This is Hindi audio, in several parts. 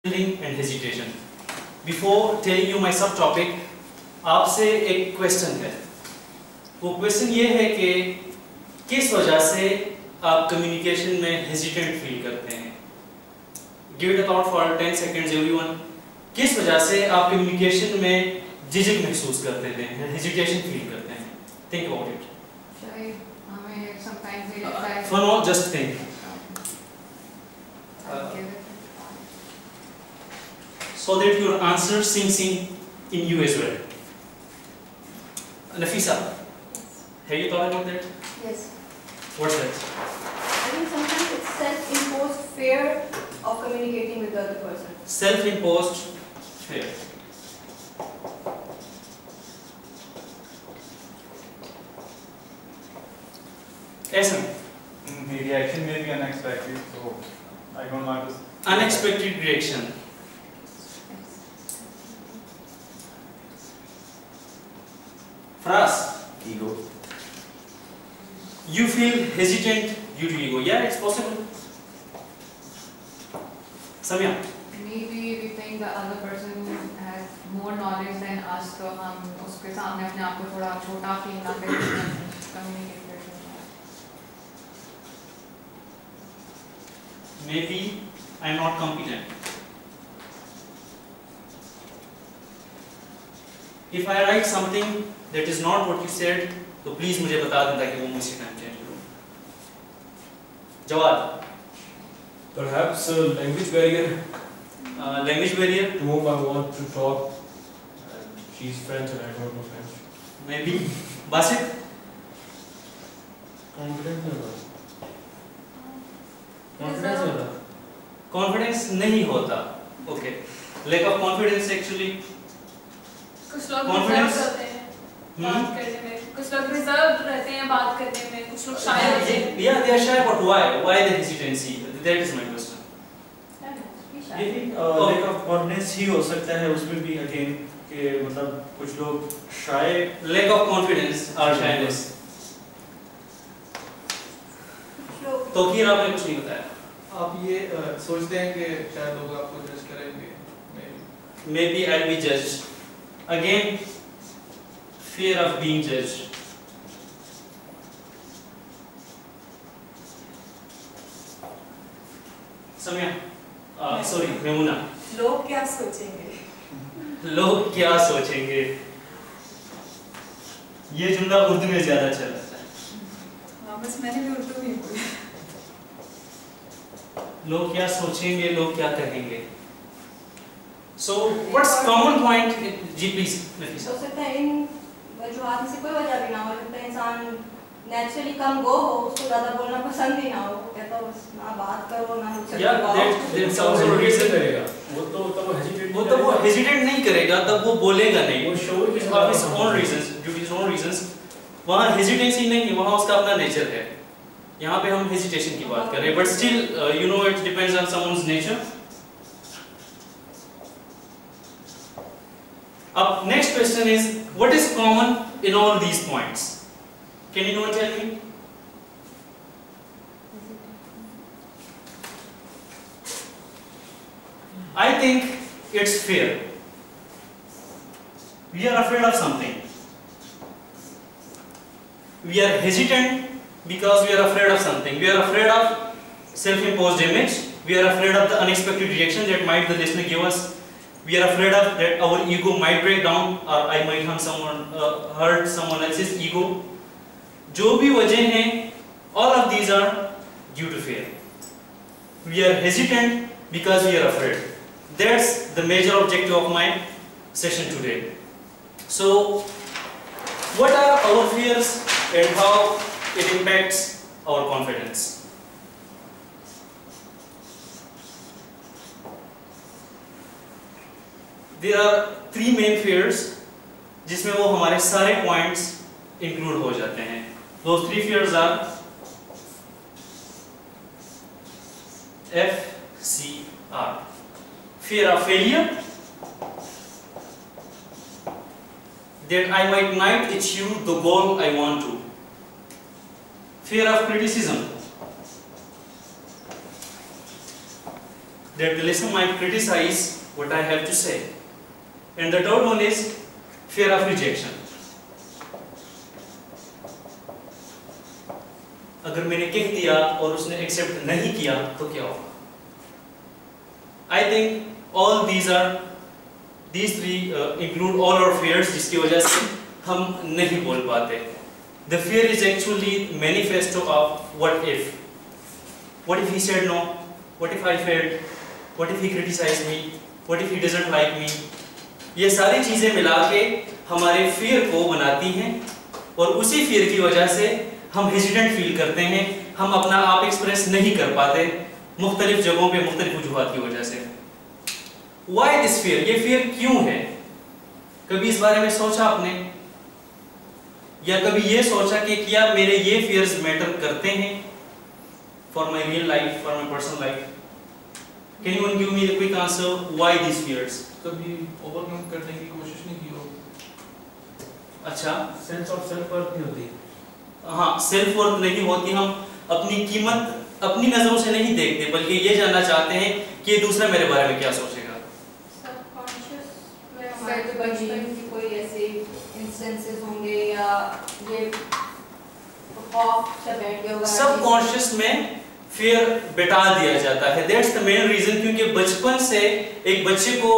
Feeling and hesitation. Before telling you my subtopic, आपसे एक क्वेश्चन है. वो क्वेश्चन ये है कि किस वजह से आप कम्युनिकेशन में हेजिटेंट फील करते हैं. Give it a thought for 10 seconds everyone. किस वजह से आप कम्युनिकेशन में झिझक महसूस करते हैं, हेजिटेशन फील करते हैं? Think about it. शायद हमें sometimes ये लगता है. For now, just think. So that your answer sinks in you as well. Nafisa, have you thought about that? Yes. What's that? I think sometimes it's self-imposed fear of communicating with the other person. Self-imposed fear. Asan, The reaction may be unexpected, so I don't want to. unexpected reaction. Fras, Ego. you feel hesitant due to ego. Yeah, it's possible. Samya, Maybe we think the other person has more knowledge than us, तो हम उसके सामने अपने आप को थोड़ा छोटा फील ना करें, communicate कर सकते हैं. maybe I'm not competent. If I write something that is not what you said, तो please मुझे बता दें ताकि वो मुझसे टाइम चेंज करूँ. जवाब. Perhaps a language barrier Language barrier. to whom I want to talk. And she's French and I don't know French. Maybe. Basit. Confidence नहीं होता. Confidence नहीं होता. Confidence नहीं होता. Okay. Lack of confidence actually. कुछ लोग Confidence? रिजर्व रहते हैं बात करने में, कुछ लोग रिजर्व रहते हैं बात करने में, कुछ लोग शाय होते हैं. Yeah, they are shy, but why? Why the hesitancy? That is my question. Shy. lack of confidence ही हो सकता है उसमें भी again कि मतलब कुछ लोग shy. Lack of confidence or shyness. तो फिर आपने कुछ नहीं बताया. आप ये सोचते हैं कि शायद लोग आपको जज करेंगे. Maybe I'll be judged. Again, fear of being judged. Samya, sorry, Memuna. लोग क्या सोचेंगे? लोग क्या सोचेंगे? ये जुमला उर्दू में ज्यादा चल रहा है. हाँ, बस मैंने भी उर्दू में बोला. लोग क्या सोचेंगे, लोग क्या कहेंगे. So, what's common point? Ji please, Nafisa. हो सकता है इन वजूहात में से कोई वजह भी ना हो. सकता है इंसान नेचुरली कम गो हो, उसको ज़्यादा बोलना पसंद ही ना हो. कहता हो बस ना बात करो ना मुझसे Yeah, बात. that's also a reason. करेगा. वो तो तब hesitate. वो तब वो hesitate नहीं करेगा, तब वो बोलेगा नहीं. वो show he of his own reasons, due to his own reasons. वहाँ hesitancy नहीं, वहाँ उसका अपना nature है. यहाँ पे हम hesitation की बात कर रहे हैं, but still, you know, it depends on someone's nature. Up next question is, what is common in all these points? Can anyone tell me? I think it's fear. We are afraid of something. We are hesitant because we are afraid of something. We are afraid of self-imposed image. We are afraid of the unexpected reaction that might the listener give us. We are afraid of that our ego might break down, or I might hurt someone else's ego. जो भी वजह हैं, all of these are due to fear. We are hesitant because we are afraid. That's the major objective of my session today. So, what are our fears and how it impacts our confidence? There are three main fears जिसमें वो हमारे सारे points include हो जाते हैं. Those three fears are FCR. Fear of failure, that I might not achieve the goal I want to. Fear of criticism, that the listener might criticize what I have to say. And the third one is fear of rejection. अगर मैंने कह दिया और उसने एक्सेप्ट नहीं किया तो क्या होगा? I think all these three include all our fears जिसकी वजह से हम नहीं बोल पाते. The fear is actually manifesto of what if. What if he said no? What if I failed? What if he criticized me? What if he doesn't like me? ये सारी चीजें मिला के हमारे fear को बनाती हैं और उसी fear की वजह से हम हेजिटेंट फील करते हैं, हम अपना आप एक्सप्रेस नहीं कर पाते मुख्तलिफ जगहों पे मुख्तलिफ वजूहात की वजह से. Why this fear? ये fear क्यों है? कभी इस बारे में सोचा आपने? या कभी ये सोचा कि क्या मेरे ये fears मैटर करते हैं for my real life, for my personal life? Can anyone give me the quick answer? Why these fears? कभी ओवरकम करने की कोशिश नहीं की हो? अच्छा, सेंस ऑफ सेल्फ वर्थ नहीं होती. हाँ, सेल्फ वर्थ नहीं होती. हम अपनी कीमत अपनी नजरों से नहीं देखते बल्कि ये जानना चाहते हैं कि दूसरा मेरे बारे में क्या सोचेगा. सबकॉन्शियस में हमारे बचपन की कोई ऐसे इंस्टेंसेस होंगे या ये खौफ से बैठ गया होगा. सबकॉन्शियस में फियर बिठा दिया जाता है. दैट्स द मेन रीजन, क्योंकि बचपन से एक बच्चे को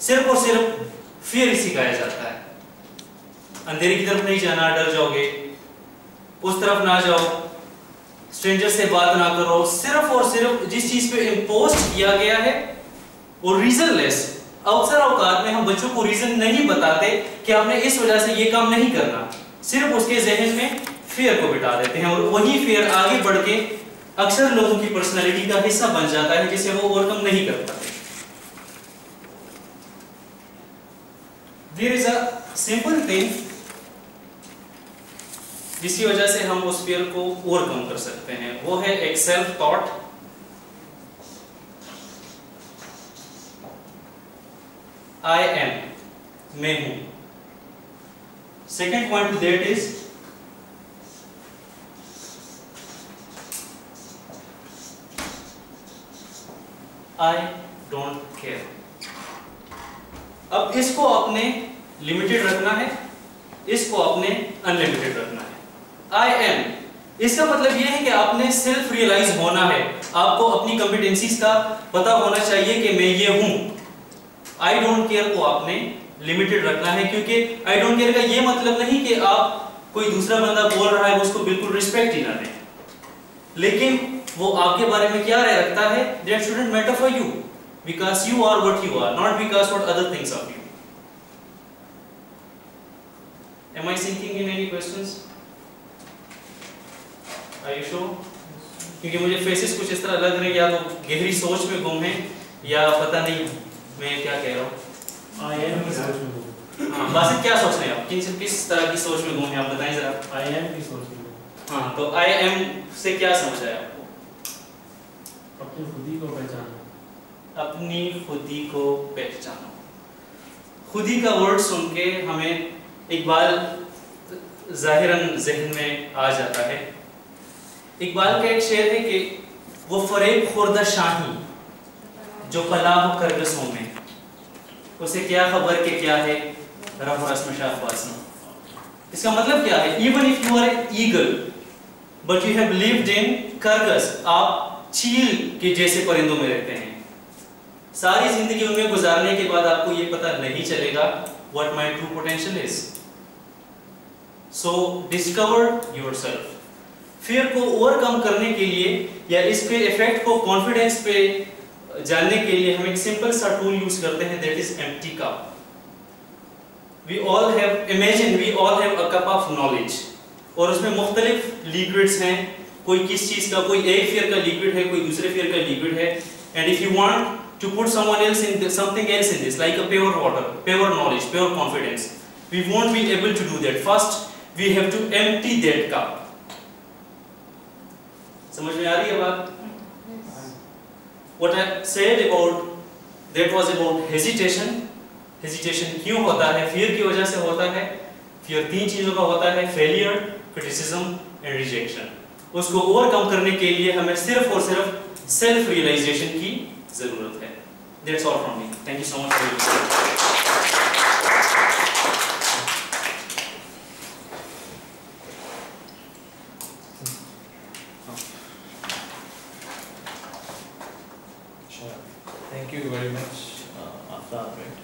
सिर्फ और सिर्फ फियर ही सिखाया जाता है. अंधेरे की तरफ नहीं जाना, डर जाओगे, उस तरफ ना जाओ, स्ट्रेंजर से बात ना करो. सिर्फ और सिर्फ जिस चीज पे इम्पोज किया गया है और रीजनलेस. अक्सर औकात में हम बच्चों को रीजन नहीं बताते कि आपने इस वजह से ये काम नहीं करना, सिर्फ उसके जहन में फियर को बिठा देते हैं और वही फियर आगे बढ़ के अक्सर लोगों की पर्सनालिटी का हिस्सा बन जाता है जिसे वो ओवरकम नहीं कर पाते. There is a simple thing जिसकी वजह से हम उस फियर को ओवरकम कर सकते हैं, वो है एक सेल्फ थॉट. आई एम, मैं हूं. Second point two that is I don't care. अब इसको आपने लिमिटेड रखना है, इसको आपने अनलिमिटेड रखना है. आई एम, इसका मतलब यह है कि आपने सेल्फ रियलाइज होना है, आपको अपनी कॉम्पिटेंसीज का पता होना चाहिए कि मैं ये हूं. आई डोंट केयर को आपने लिमिटेड रखना है, क्योंकि आई डोंट केयर का ये मतलब नहीं कि आप कोई दूसरा बंदा बोल रहा है उसको बिल्कुल रिस्पेक्ट ही ना दें, लेकिन वो आपके बारे में क्या राय रखता है, that shouldn't matter for you, because you are what you are, not because what other things of you. Am I sinking in any questions? Are you sure? क्योंकि मुझे फेसेस कुछ इस तरह लग रहे हैं, या तो गहरी सोच में गुम हैं या पता नहीं मैं क्या कह रहा हूँ. आई एम की सोच में गुम. हाँ, बासित क्या सोच रहे हैं आप? किस तरह की सोच में गुम हैं आप बताएं जरा. आई एम की सोच में गुम. हाँ, तो आई एम से क्या समझ आया आपको? अपनी खुदी को पहचानो. अपनी खुदी को पहचानो. खुदी का वर्ड सुन के हमें इकबाल जाहिरन जहन में आ जाता है. इकबाल का एक शेर है कि वो फरेब खुर्दा शाही जो पला हो करगसों में, उसे क्या खबर के क्या है रफ रस्म शाहबाज़. इसका मतलब क्या है? Even if you are eagle but you have lived in करगस, आप चील के जैसे परिंदों में रहते हैं, सारी जिंदगी उनमें गुजारने के बाद आपको ये पता नहीं चलेगा what my true potential is. So discover yourself. Fear को ओवरकम करने के लिए या इसके इफेक्ट को कॉन्फिडेंस पे जानने के लिए हम एक सिंपल सा टूल यूज करते हैं, that is empty cup. We all have imagine we all have a cup of knowledge, और उसमें मुख्तलिफ लिक्विड्स हैं. कोई किस चीज का, कोई एक फियर का लिक्विड है, कोई दूसरे फियर का लिक्विड है. And if you want to put someone else in something else in this, like a pure water, pure knowledge, pure confidence, we won't be able to do that. First we have to empty that cup. समझ में आ रही है बात? What I said about that was about hesitation. Hesitation क्यों होता है? fear की वजह से होता है. fear तीन चीजों का होता है, failure, criticism and rejection. उसको ओवरकम करने के लिए हमें सिर्फ और सिर्फ सेल्फ रियलाइजेशन की ज़रूरत है. That's all from me. Thank you so much for your listening. Thank you very much, Aftab. Right?